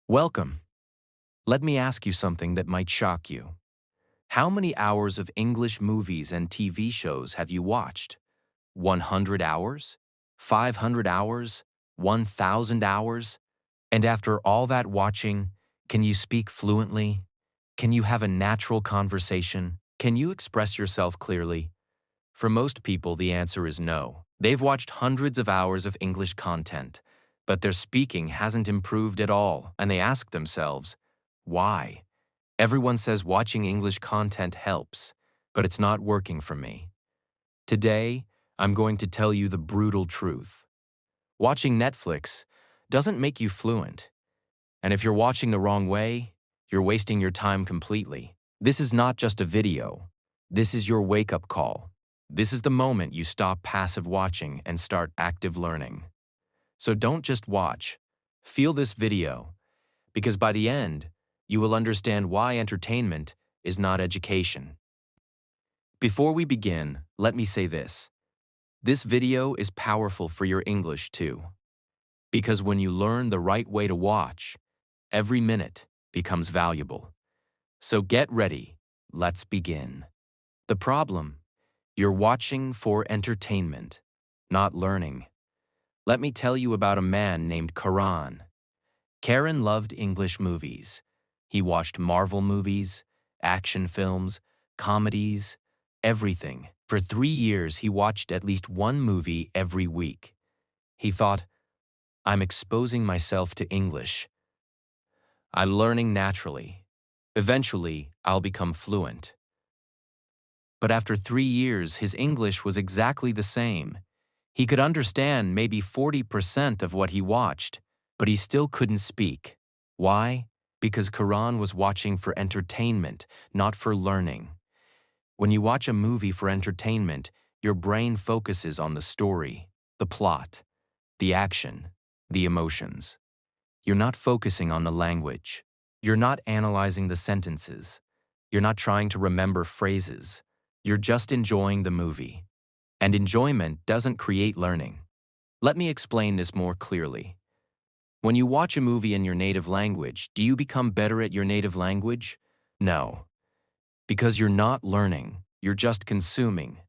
Welcome. Let me ask you something that might shock you. How many hours of English movies and TV shows have you watched? 100 hours? 500 hours? 1,000 hours? And after all that watching, can you speak fluently? Can you have a natural conversation? Can you express yourself clearly? For most people, the answer is no. They've watched hundreds of hours of English content, but their speaking hasn't improved at all, and they ask themselves, why? Everyone says watching English content helps, but it's not working for me. Today, I'm going to tell you the brutal truth. Watching Netflix doesn't make you fluent, and if you're watching the wrong way, you're wasting your time completely. This is not just a video. This is your wake-up call. This is the moment you stop passive watching and start active learning. So don't just watch. Feel this video, because by the end, you will understand why entertainment is not education. Before we begin, let me say this. This video is powerful for your English too. Because when you learn the right way to watch, every minute becomes valuable. So get ready. Let's begin. The problem: you're watching for entertainment, not learning. Let me tell you about a man named Karan. Karan loved English movies. He watched Marvel movies, action films, comedies, everything. For 3 years, he watched at least one movie every week. He thought, I'm exposing myself to English. I'm learning naturally. Eventually, I'll become fluent. But after 3 years, his English was exactly the same. He could understand maybe 40% of what he watched, but he still couldn't speak. Why? Because Karan was watching for entertainment, not for learning. When you watch a movie for entertainment, your brain focuses on the story, the plot, the action, the emotions. You're not focusing on the language. You're not analyzing the sentences. You're not trying to remember phrases. You're just enjoying the movie. And enjoyment doesn't create learning. Let me explain this more clearly. When you watch a movie in your native language, do you become better at your native language? No. Because you're not learning, you're just consuming.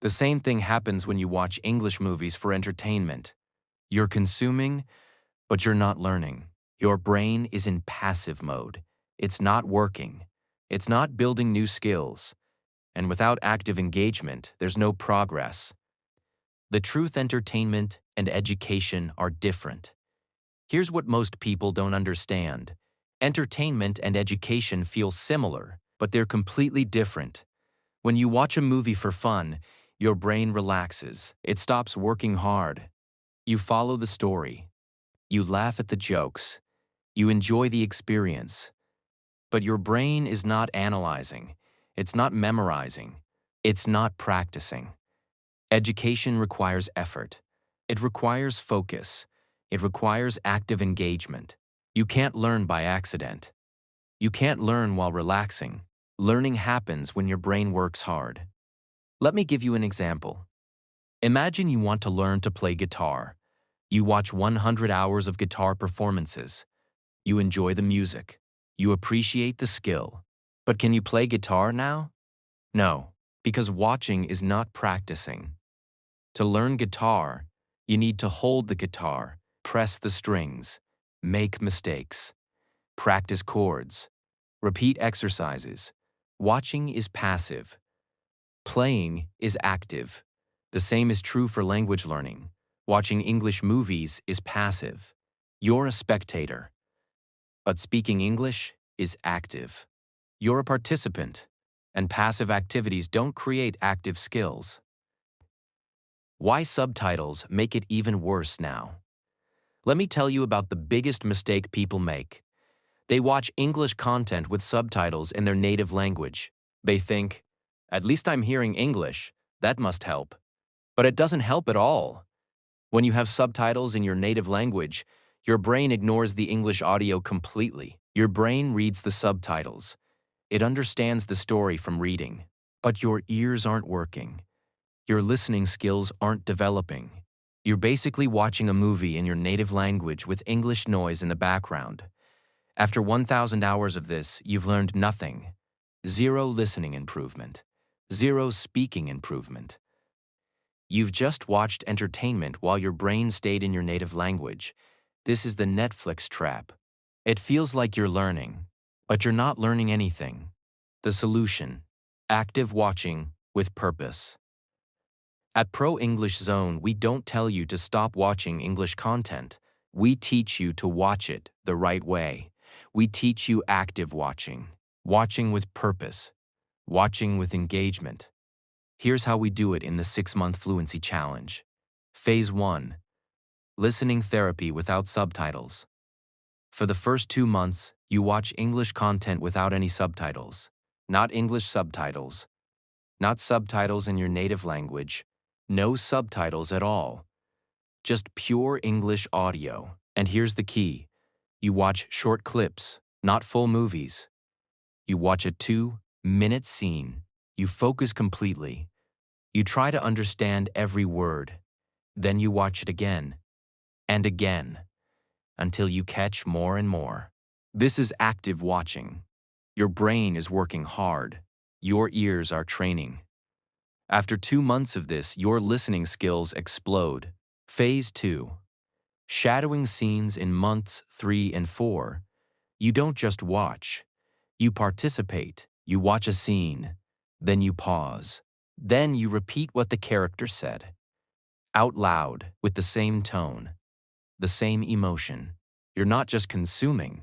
The same thing happens when you watch English movies for entertainment. You're consuming, but you're not learning. Your brain is in passive mode. It's not working. It's not building new skills. And without active engagement, there's no progress. The truth: entertainment and education are different. Here's what most people don't understand. Entertainment and education feel similar, but they're completely different. When you watch a movie for fun, your brain relaxes. It stops working hard. You follow the story. You laugh at the jokes. You enjoy the experience. But your brain is not analyzing. It's not memorizing. It's not practicing. Education requires effort. It requires focus. It requires active engagement. You can't learn by accident. You can't learn while relaxing. Learning happens when your brain works hard. Let me give you an example. Imagine you want to learn to play guitar. You watch 100 hours of guitar performances. You enjoy the music. You appreciate the skill. But can you play guitar now? No, because watching is not practicing. To learn guitar, you need to hold the guitar, press the strings, make mistakes, practice chords, repeat exercises. Watching is passive. Playing is active. The same is true for language learning. Watching English movies is passive. You're a spectator. But speaking English is active. You're a participant, and passive activities don't create active skills. Why subtitles make it even worse now? Let me tell you about the biggest mistake people make. They watch English content with subtitles in their native language. They think, at least I'm hearing English, that must help. But it doesn't help at all. When you have subtitles in your native language, your brain ignores the English audio completely. Your brain reads the subtitles. It understands the story from reading. But your ears aren't working. Your listening skills aren't developing. You're basically watching a movie in your native language with English noise in the background. After 1,000 hours of this, you've learned nothing. Zero listening improvement. Zero speaking improvement. You've just watched entertainment while your brain stayed in your native language. This is the Netflix trap. It feels like you're learning, but you're not learning anything. The solution: active watching with purpose. At Pro English Zone, we don't tell you to stop watching English content. We teach you to watch it the right way. We teach you active watching, watching with purpose, watching with engagement. Here's how we do it in the 6-month Fluency Challenge. Phase 1. Listening therapy without subtitles. For the first 2 months, you watch English content without any subtitles. Not English subtitles. Not subtitles in your native language. No subtitles at all. Just pure English audio. And here's the key. You watch short clips, not full movies. You watch a 2-minute scene. You focus completely. You try to understand every word. Then you watch it again and again until you catch more and more. This is active watching. Your brain is working hard. Your ears are training. After 2 months of this, your listening skills explode. Phase 2. Shadowing scenes in months 3 and 4. You don't just watch. You participate. You watch a scene. Then you pause. Then you repeat what the character said. Out loud, with the same tone, the same emotion. You're not just consuming.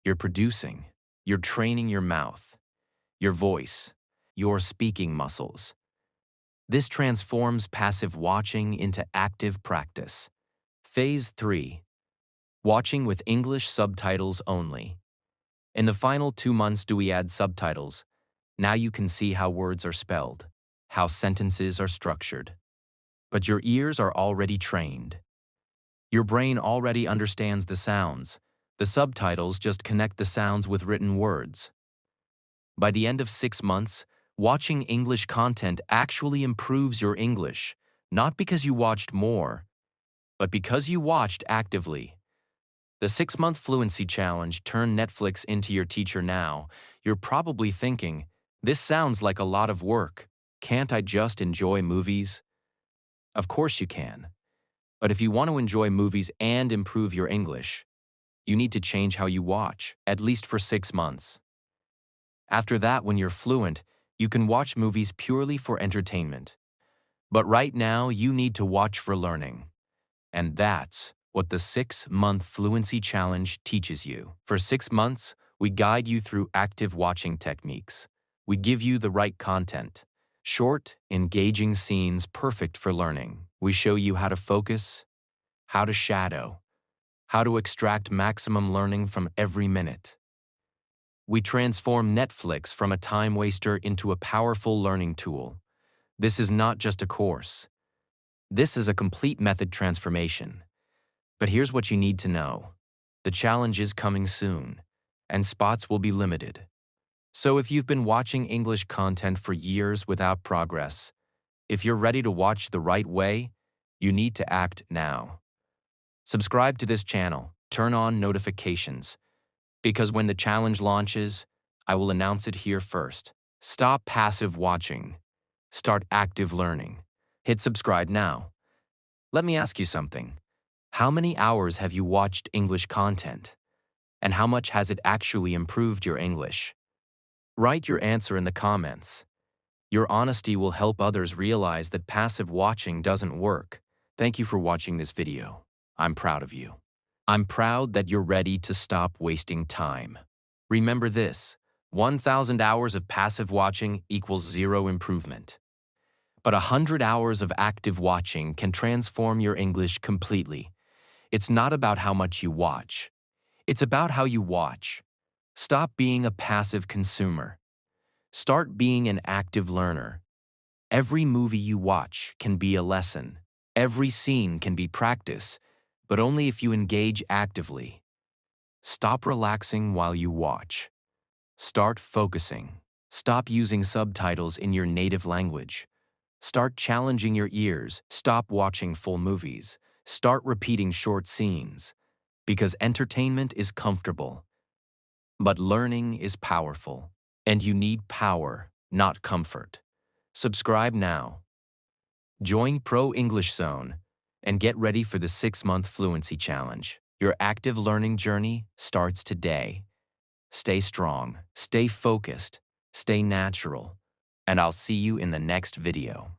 You're producing. You're training your mouth, your voice, your speaking muscles. This transforms passive watching into active practice. Phase 3. Watching with English subtitles only. In the final 2 months do we add subtitles. Now you can see how words are spelled, how sentences are structured. But your ears are already trained. Your brain already understands the sounds. The subtitles just connect the sounds with written words. By the end of 6 months, watching English content actually improves your English, not because you watched more, but because you watched actively. The 6-month Fluency Challenge turned Netflix into your teacher now. You're probably thinking, this sounds like a lot of work. Can't I just enjoy movies? Of course you can. But if you want to enjoy movies and improve your English, you need to change how you watch, at least for 6 months. After that, when you're fluent, you can watch movies purely for entertainment. But right now, you need to watch for learning. And that's what the 6-month Fluency Challenge teaches you. For 6 months, we guide you through active watching techniques. We give you the right content. Short, engaging scenes perfect for learning. We show you how to focus, how to shadow, how to extract maximum learning from every minute. We transform Netflix from a time waster into a powerful learning tool. This is not just a course. This is a complete method transformation. But here's what you need to know. The challenge is coming soon, and spots will be limited. So if you've been watching English content for years without progress, if you're ready to watch the right way, you need to act now. Subscribe to this channel, turn on notifications, because when the challenge launches, I will announce it here first. Stop passive watching. Start active learning. Hit subscribe now. Let me ask you something. How many hours have you watched English content? And how much has it actually improved your English? Write your answer in the comments. Your honesty will help others realize that passive watching doesn't work. Thank you for watching this video. I'm proud of you. I'm proud that you're ready to stop wasting time. Remember this, 1,000 hours of passive watching equals 0 improvement. But 100 hours of active watching can transform your English completely. It's not about how much you watch. It's about how you watch. Stop being a passive consumer. Start being an active learner. Every movie you watch can be a lesson. Every scene can be practice, but only if you engage actively. Stop relaxing while you watch. Start focusing. Stop using subtitles in your native language. Start challenging your ears. Stop watching full movies. Start repeating short scenes. Because entertainment is comfortable. But learning is powerful, and you need power, not comfort. Subscribe now. Join Pro English Zone and get ready for the 6-month Fluency Challenge. Your active learning journey starts today. Stay strong, stay focused, stay natural, and I'll see you in the next video.